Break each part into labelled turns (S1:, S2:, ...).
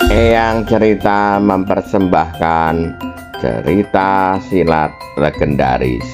S1: Eyang Cerita mempersembahkan cerita silat legendaris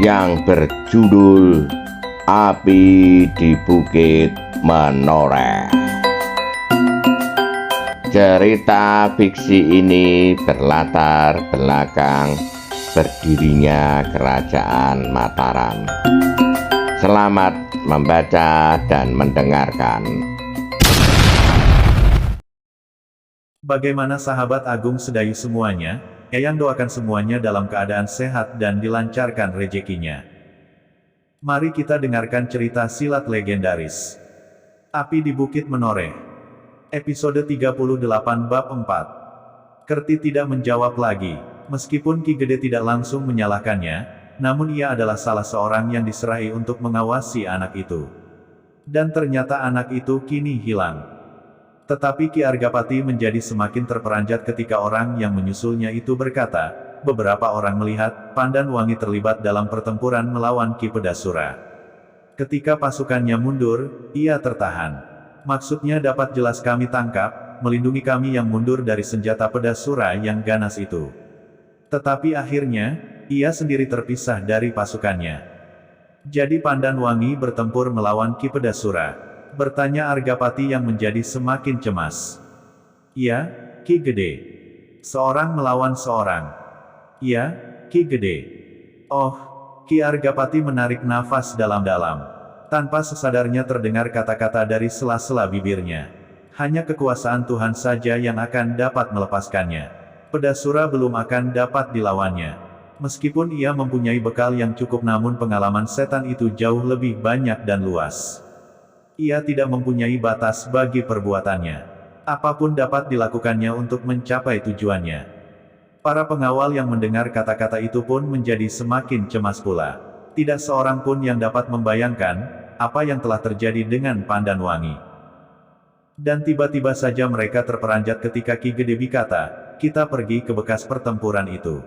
S1: yang berjudul Api di Bukit Menoreh. Cerita fiksi ini berlatar belakang berdirinya Kerajaan Mataram. Selamat membaca dan mendengarkan.
S2: Bagaimana sahabat agung sedayu semuanya, Eyang doakan semuanya dalam keadaan sehat dan dilancarkan rezekinya. Mari kita dengarkan cerita silat legendaris. Api di Bukit Menoreh. Episode 38 Bab 4. Kerti tidak menjawab lagi, meskipun Ki Gede tidak langsung menyalahkannya, namun ia adalah salah seorang yang diserahi untuk mengawasi anak itu. Dan ternyata anak itu kini hilang. Tetapi Ki Argapati menjadi semakin terperanjat ketika orang yang menyusulnya itu berkata, beberapa orang melihat Pandan Wangi terlibat dalam pertempuran melawan Ki Pedasura. Ketika pasukannya mundur, ia tertahan. Maksudnya dapat jelas kami tangkap, melindungi kami yang mundur dari senjata Pedasura yang ganas itu. Tetapi akhirnya, ia sendiri terpisah dari pasukannya. Jadi Pandan Wangi bertempur melawan Ki Pedasura? Bertanya Argapati yang menjadi semakin cemas. Iya, Ki Gede. Seorang melawan seorang. Iya, Ki Gede. Oh, Ki Argapati menarik nafas dalam-dalam. Tanpa sesadarnya terdengar kata-kata dari sela-sela bibirnya. Hanya kekuasaan Tuhan saja yang akan dapat melepaskannya. Pedasura belum akan dapat dilawannya. Meskipun ia mempunyai bekal yang cukup namun pengalaman setan itu jauh lebih banyak dan luas. Ia tidak mempunyai batas bagi perbuatannya. Apapun dapat dilakukannya untuk mencapai tujuannya. Para pengawal yang mendengar kata-kata itu pun menjadi semakin cemas pula. Tidak seorang pun yang dapat membayangkan apa yang telah terjadi dengan Pandan Wangi. Dan tiba-tiba saja mereka terperanjat ketika Ki Gede berkata, kita pergi ke bekas pertempuran itu.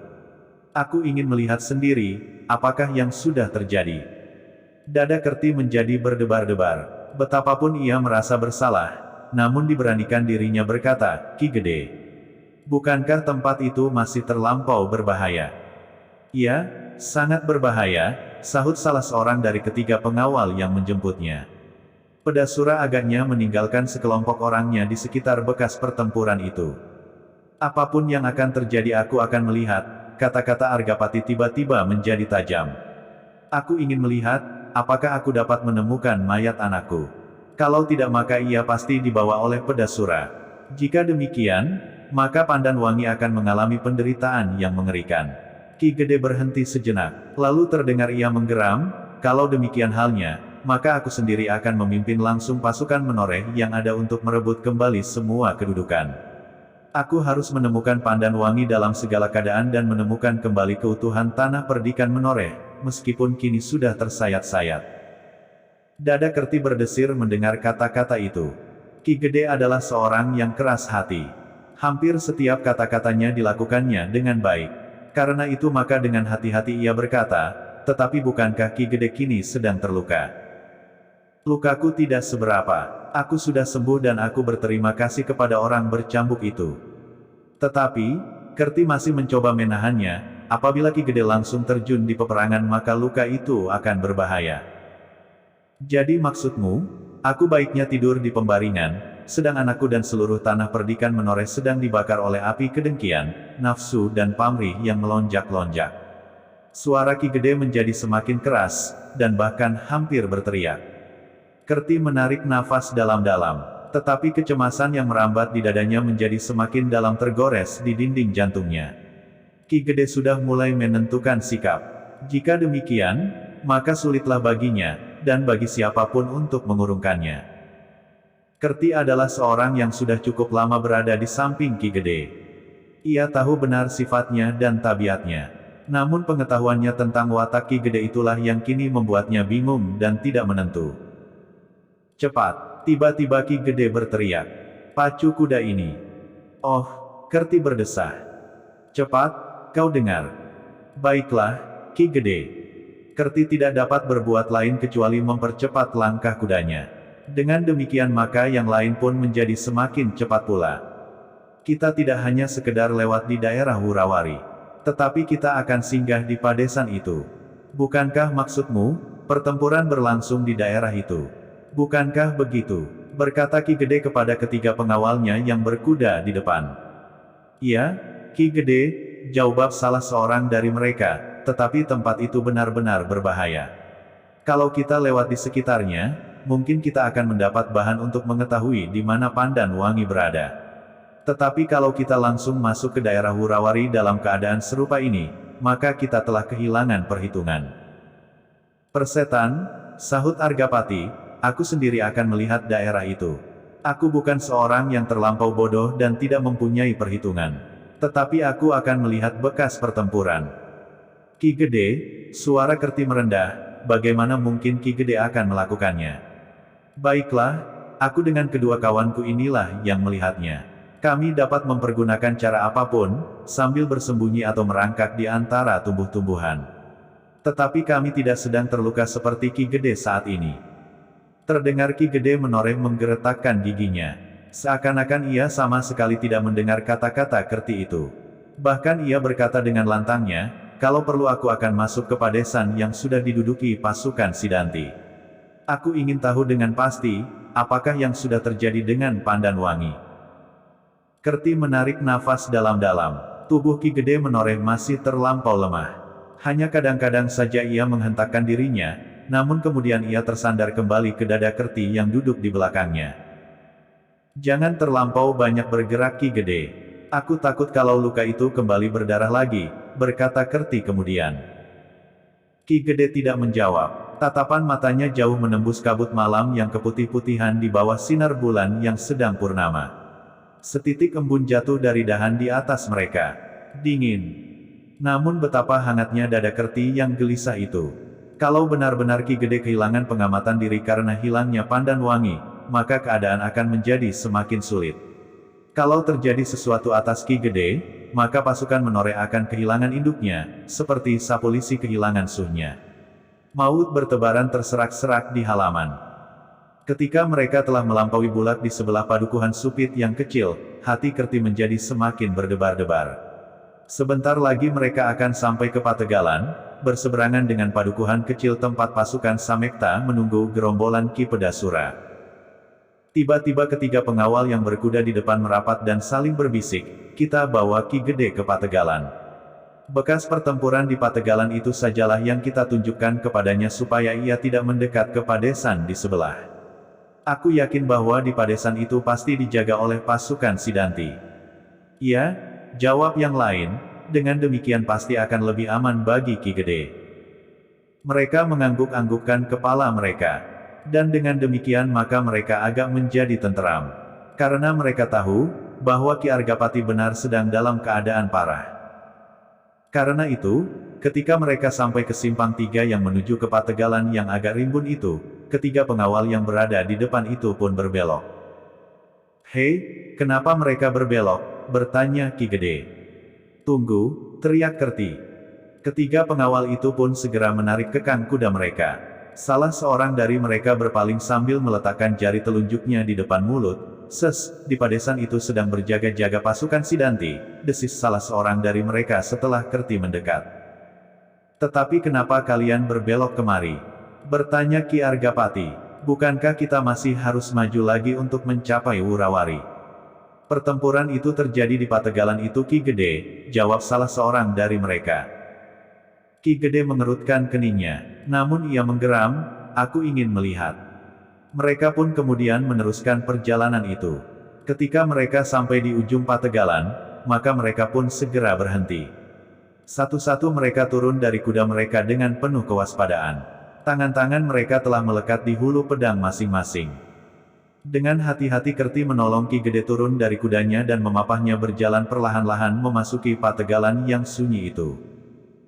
S2: Aku ingin melihat sendiri apakah yang sudah terjadi. Dada Kerti menjadi berdebar-debar. Betapapun ia merasa bersalah, namun diberanikan dirinya berkata, Ki Gede, bukankah tempat itu masih terlampau berbahaya? Iya, sangat berbahaya, sahut salah seorang dari ketiga pengawal yang menjemputnya. Pedasura agaknya meninggalkan sekelompok orangnya di sekitar bekas pertempuran itu. Apapun yang akan terjadi aku akan melihat, kata-kata Argapati tiba-tiba menjadi tajam. Aku ingin melihat, apakah aku dapat menemukan mayat anakku? Kalau tidak maka ia pasti dibawa oleh Pedasura. Jika demikian, maka Pandan Wangi akan mengalami penderitaan yang mengerikan. Ki Gede berhenti sejenak, lalu terdengar ia menggeram, kalau demikian halnya, maka aku sendiri akan memimpin langsung pasukan Menoreh yang ada untuk merebut kembali semua kedudukan. Aku harus menemukan Pandan Wangi dalam segala keadaan dan menemukan kembali keutuhan tanah perdikan Menoreh. Meskipun kini sudah tersayat-sayat. Dada Kerti berdesir mendengar kata-kata itu. Ki Gede adalah seorang yang keras hati. Hampir setiap kata-katanya dilakukannya dengan baik. Karena itu maka dengan hati-hati ia berkata, tetapi bukankah Ki Gede kini sedang terluka? Lukaku tidak seberapa. Aku sudah sembuh dan aku berterima kasih kepada orang bercambuk itu. Tetapi, Kerti masih mencoba menahannya. Apabila Ki Gede langsung terjun di peperangan maka luka itu akan berbahaya. Jadi maksudmu, aku baiknya tidur di pembaringan, sedang anakku dan seluruh tanah perdikan Menoreh sedang dibakar oleh api kedengkian, nafsu dan pamrih yang melonjak-lonjak. Suara Ki Gede menjadi semakin keras, dan bahkan hampir berteriak. Kerti menarik nafas dalam-dalam, tetapi kecemasan yang merambat di dadanya menjadi semakin dalam tergores di dinding jantungnya. Ki Gede sudah mulai menentukan sikap. Jika demikian, maka sulitlah baginya, dan bagi siapapun untuk mengurungkannya. Kerti adalah seorang yang sudah cukup lama berada di samping Ki Gede. Ia tahu benar sifatnya dan tabiatnya. Namun pengetahuannya tentang watak Ki Gede itulah yang kini membuatnya bingung dan tidak menentu. Cepat, tiba-tiba Ki Gede berteriak. Pacu kuda ini. Oh, Kerti berdesah. Cepat, kau dengar. Baiklah, Ki Gede. Kerti tidak dapat berbuat lain kecuali mempercepat langkah kudanya. Dengan demikian maka yang lain pun menjadi semakin cepat pula. Kita tidak hanya sekedar lewat di daerah Wurawari, tetapi kita akan singgah di padesan itu. Bukankah maksudmu, pertempuran berlangsung di daerah itu? Bukankah begitu? Berkata Ki Gede kepada ketiga pengawalnya yang berkuda di depan. Iya, Ki Gede, jawab salah seorang dari mereka, tetapi tempat itu benar-benar berbahaya. Kalau kita lewat di sekitarnya, mungkin kita akan mendapat bahan untuk mengetahui di mana Pandan Wangi berada. Tetapi kalau kita langsung masuk ke daerah Wurawari dalam keadaan serupa ini, maka kita telah kehilangan perhitungan. Persetan, sahut Argapati, aku sendiri akan melihat daerah itu. Aku bukan seorang yang terlampau bodoh dan tidak mempunyai perhitungan. Tetapi aku akan melihat bekas pertempuran. Ki Gede, suara Kerti merendah, bagaimana mungkin Ki Gede akan melakukannya? Baiklah, aku dengan kedua kawanku inilah yang melihatnya. Kami dapat mempergunakan cara apapun, sambil bersembunyi atau merangkak di antara tumbuh-tumbuhan. Tetapi kami tidak sedang terluka seperti Ki Gede saat ini. Terdengar Ki Gede menoreh menggeretakkan giginya. Seakan-akan ia sama sekali tidak mendengar kata-kata Kerti itu. Bahkan ia berkata dengan lantangnya, kalau perlu aku akan masuk ke padesan yang sudah diduduki pasukan Sidanti. Aku ingin tahu dengan pasti, apakah yang sudah terjadi dengan Pandan Wangi. Kerti menarik nafas dalam-dalam. Tubuh Ki Gede menoreh masih terlampau lemah. Hanya kadang-kadang saja ia menghentakkan dirinya, namun kemudian ia tersandar kembali ke dada Kerti yang duduk di belakangnya. Jangan terlampau banyak bergerak Ki Gede. Aku takut kalau luka itu kembali berdarah lagi, berkata Kerti kemudian. Ki Gede tidak menjawab. Tatapan matanya jauh menembus kabut malam yang keputih-putihan di bawah sinar bulan yang sedang purnama. Setitik embun jatuh dari dahan di atas mereka. Dingin. Namun betapa hangatnya dada Kerti yang gelisah itu. Kalau benar-benar Ki Gede kehilangan pengamatan diri karena hilangnya Pandan Wangi, maka keadaan akan menjadi semakin sulit. Kalau terjadi sesuatu atas Ki Gede, maka pasukan Menoreh akan kehilangan induknya, seperti sapulisi kehilangan suhnya. Maut bertebaran terserak-serak di halaman. Ketika mereka telah melampaui Bulak di sebelah padukuhan Supit yang kecil, hati Kerti menjadi semakin berdebar-debar. Sebentar lagi mereka akan sampai ke Pategalan, berseberangan dengan padukuhan kecil tempat pasukan Samekta menunggu gerombolan Ki Pedasura. Tiba-tiba ketiga pengawal yang berkuda di depan merapat dan saling berbisik, kita bawa Ki Gede ke Pategalan. Bekas pertempuran di Pategalan itu sajalah yang kita tunjukkan kepadanya supaya ia tidak mendekat ke padesan di sebelah. Aku yakin bahwa di padesan itu pasti dijaga oleh pasukan Sidanti. Iya, jawab yang lain, dengan demikian pasti akan lebih aman bagi Ki Gede. Mereka mengangguk-anggukkan kepala mereka. Dan dengan demikian maka mereka agak menjadi tenteram. Karena mereka tahu, bahwa Ki Argapati benar sedang dalam keadaan parah. Karena itu, ketika mereka sampai ke simpang 3 yang menuju ke Pategalan yang agak rimbun itu, ketiga pengawal yang berada di depan itu pun berbelok. Hei, kenapa mereka berbelok? Bertanya Ki Gede. Tunggu, teriak Kerti. Ketiga pengawal itu pun segera menarik kekang kuda mereka. Salah seorang dari mereka berpaling sambil meletakkan jari telunjuknya di depan mulut. Di padesan itu sedang berjaga-jaga pasukan Sidanti, desis salah seorang dari mereka setelah Kerti mendekat. Tetapi kenapa kalian berbelok kemari? Bertanya Ki Argapati, bukankah kita masih harus maju lagi untuk mencapai Wurawari? Pertempuran itu terjadi di Pategalan itu Ki Gede, jawab salah seorang dari mereka. Ki Gede mengerutkan keningnya, namun ia menggeram, aku ingin melihat. Mereka pun kemudian meneruskan perjalanan itu. Ketika mereka sampai di ujung Pategalan, maka mereka pun segera berhenti. Satu-satu mereka turun dari kuda mereka dengan penuh kewaspadaan. Tangan-tangan mereka telah melekat di hulu pedang masing-masing. Dengan hati-hati Kerti menolong Ki Gede turun dari kudanya dan memapahnya berjalan perlahan-lahan memasuki Pategalan yang sunyi itu.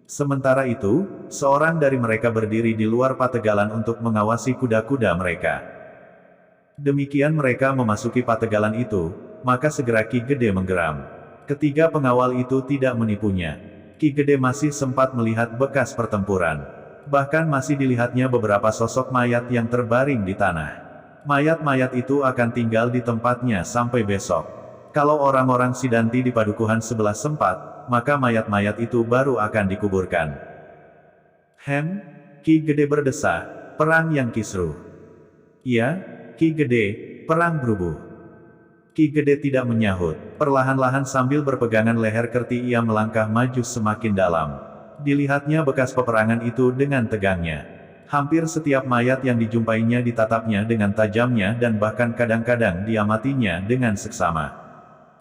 S2: Sementara itu, seorang dari mereka berdiri di luar Pategalan untuk mengawasi kuda-kuda mereka. Demikian mereka memasuki Pategalan itu, maka segera Ki Gede menggeram. Ketiga pengawal itu tidak menipunya. Ki Gede masih sempat melihat bekas pertempuran. Bahkan masih dilihatnya beberapa sosok mayat yang terbaring di tanah. Mayat-mayat itu akan tinggal di tempatnya sampai besok. Kalau orang-orang Sidanti di padukuhan sebelah sempat, maka mayat-mayat itu baru akan dikuburkan. Ki Gede berdesah, perang yang kisruh. Iya, Ki Gede, perang berubuh. Ki Gede tidak menyahut. Perlahan-lahan sambil berpegangan leher Kerti ia melangkah maju semakin dalam. Dilihatnya bekas peperangan itu dengan tegangnya. Hampir setiap mayat yang dijumpainya ditatapnya dengan tajamnya dan bahkan kadang-kadang diamatinya dengan seksama.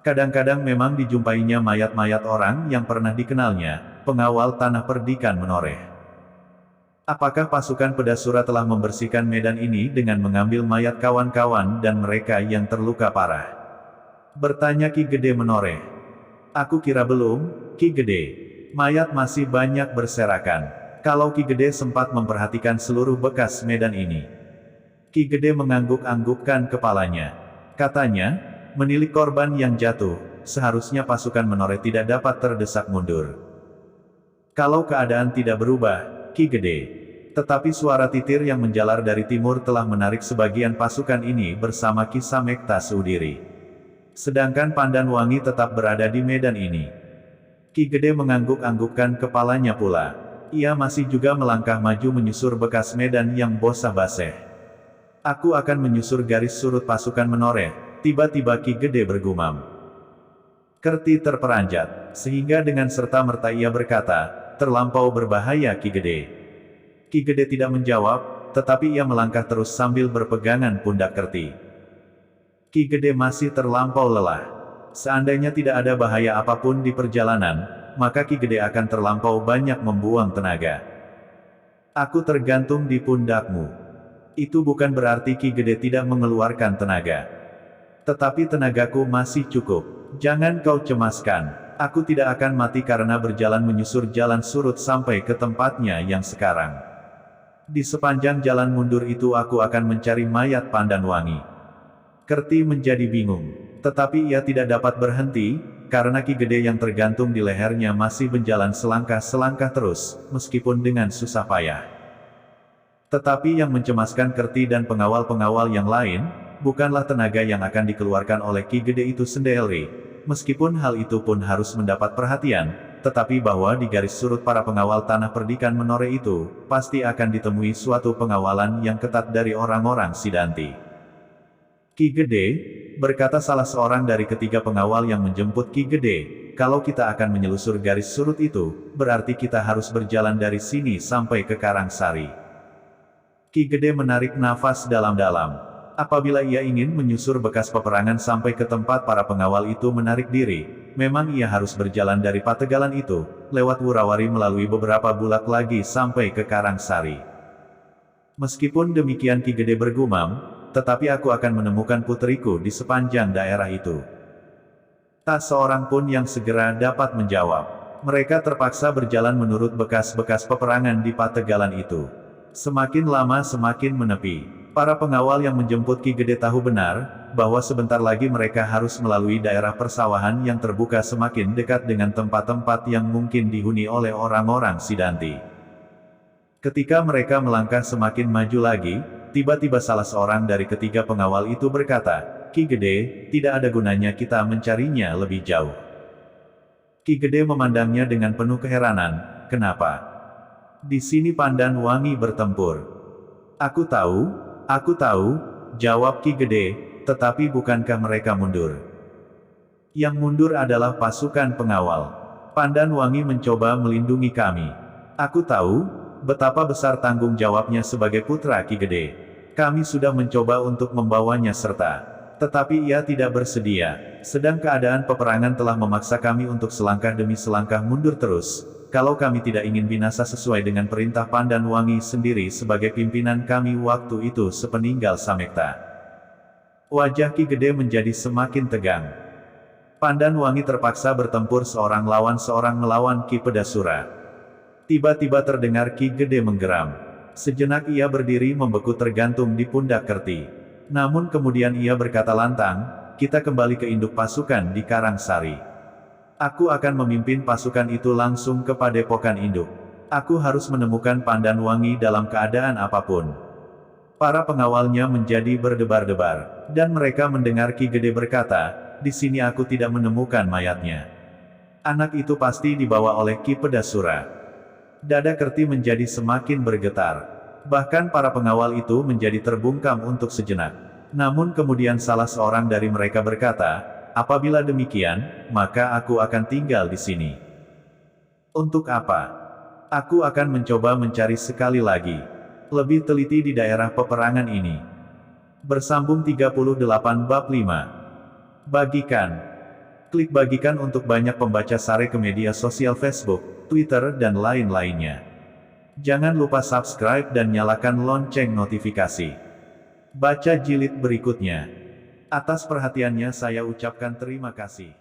S2: Kadang-kadang memang dijumpainya mayat-mayat orang yang pernah dikenalnya, pengawal tanah perdikan menoreh. Apakah pasukan Pedasura telah membersihkan medan ini dengan mengambil mayat kawan-kawan dan mereka yang terluka parah? Bertanya Ki Gede menoreh. Aku kira belum, Ki Gede. Mayat masih banyak berserakan. Kalau Ki Gede sempat memperhatikan seluruh bekas medan ini. Ki Gede mengangguk-anggukkan kepalanya. Katanya, menilik korban yang jatuh, seharusnya pasukan menoreh tidak dapat terdesak mundur. Kalau keadaan tidak berubah, Ki Gede. Tetapi suara titir yang menjalar dari timur telah menarik sebagian pasukan ini bersama Ki Samekta Seudiri. Sedangkan Pandanwangi tetap berada di medan ini. Ki Gede mengangguk-anggukkan kepalanya pula. Ia masih juga melangkah maju menyusur bekas medan yang basah-basah. Aku akan menyusur garis surut pasukan menoreh, tiba-tiba Ki Gede bergumam. Kerti terperanjat, sehingga dengan serta-merta ia berkata, terlampau berbahaya Ki Gede. Ki Gede tidak menjawab, tetapi ia melangkah terus sambil berpegangan pundak Kerti. Ki Gede masih terlampau lelah. Seandainya tidak ada bahaya apapun di perjalanan, maka Ki Gede akan terlampau banyak membuang tenaga. Aku tergantung di pundakmu. Itu bukan berarti Ki Gede tidak mengeluarkan tenaga. Tetapi tenagaku masih cukup. Jangan kau cemaskan. Aku tidak akan mati karena berjalan menyusur jalan surut sampai ke tempatnya yang sekarang. Di sepanjang jalan mundur itu aku akan mencari mayat Pandanwangi. Kerti menjadi bingung. Tetapi ia tidak dapat berhenti, karena Ki Gede yang tergantung di lehernya masih berjalan selangkah-selangkah terus, meskipun dengan susah payah. Tetapi yang mencemaskan Kerti dan pengawal-pengawal yang lain, bukanlah tenaga yang akan dikeluarkan oleh Ki Gede itu sendiri, meskipun hal itu pun harus mendapat perhatian, tetapi bahwa di garis surut para pengawal tanah perdikan menoreh itu, pasti akan ditemui suatu pengawalan yang ketat dari orang-orang Sidanti. Ki Gede, berkata salah seorang dari ketiga pengawal yang menjemput Ki Gede, kalau kita akan menyelusur garis surut itu, berarti kita harus berjalan dari sini sampai ke Karangsari. Ki Gede menarik nafas dalam-dalam. Apabila ia ingin menyusur bekas peperangan sampai ke tempat para pengawal itu menarik diri, memang ia harus berjalan dari Pategalan itu, lewat Wurawari melalui beberapa bulak lagi sampai ke Karangsari. Meskipun demikian Ki Gede bergumam, tetapi aku akan menemukan puteriku di sepanjang daerah itu. Tak seorang pun yang segera dapat menjawab. Mereka terpaksa berjalan menurut bekas-bekas peperangan di Pategalan itu. Semakin lama semakin menepi. Para pengawal yang menjemput Ki Gede tahu benar, bahwa sebentar lagi mereka harus melalui daerah persawahan yang terbuka semakin dekat dengan tempat-tempat yang mungkin dihuni oleh orang-orang Sidanti. Ketika mereka melangkah semakin maju lagi, tiba-tiba salah seorang dari ketiga pengawal itu berkata, Ki Gede, tidak ada gunanya kita mencarinya lebih jauh. Ki Gede memandangnya dengan penuh keheranan, kenapa? Di sini Pandanwangi bertempur. Aku tahu, jawab Ki Gede, tetapi bukankah mereka mundur? Yang mundur adalah pasukan pengawal. Pandanwangi mencoba melindungi kami. Aku tahu, betapa besar tanggung jawabnya sebagai putra Ki Gede. Kami sudah mencoba untuk membawanya serta. Tetapi ia tidak bersedia. Sedang keadaan peperangan telah memaksa kami untuk selangkah demi selangkah mundur terus. Kalau kami tidak ingin binasa sesuai dengan perintah Pandanwangi sendiri sebagai pimpinan kami waktu itu sepeninggal Samekta. Wajah Ki Gede menjadi semakin tegang. Pandanwangi terpaksa bertempur seorang lawan seorang melawan Ki Pedasura. Tiba-tiba terdengar Ki Gede menggeram. Sejenak ia berdiri membeku tergantung di pundak Kerti. Namun kemudian ia berkata lantang, kita kembali ke induk pasukan di Karangsari. Aku akan memimpin pasukan itu langsung ke padepokan induk. Aku harus menemukan Pandanwangi dalam keadaan apapun. Para pengawalnya menjadi berdebar-debar, dan mereka mendengar Ki Gede berkata, "Di sini aku tidak menemukan mayatnya. Anak itu pasti dibawa oleh Ki Pedasura." Dada Kerti menjadi semakin bergetar. Bahkan para pengawal itu menjadi terbungkam untuk sejenak. Namun kemudian salah seorang dari mereka berkata, "Apabila demikian, maka aku akan tinggal di sini." "Untuk apa? Aku akan mencoba mencari sekali lagi. Lebih teliti di daerah peperangan ini." Bersambung 38 bab 5. Bagikan. Klik bagikan untuk banyak pembaca Sare ke media sosial Facebook, Twitter dan lain-lainnya. Jangan lupa subscribe dan nyalakan lonceng notifikasi. Baca jilid berikutnya. Atas perhatiannya saya ucapkan terima kasih.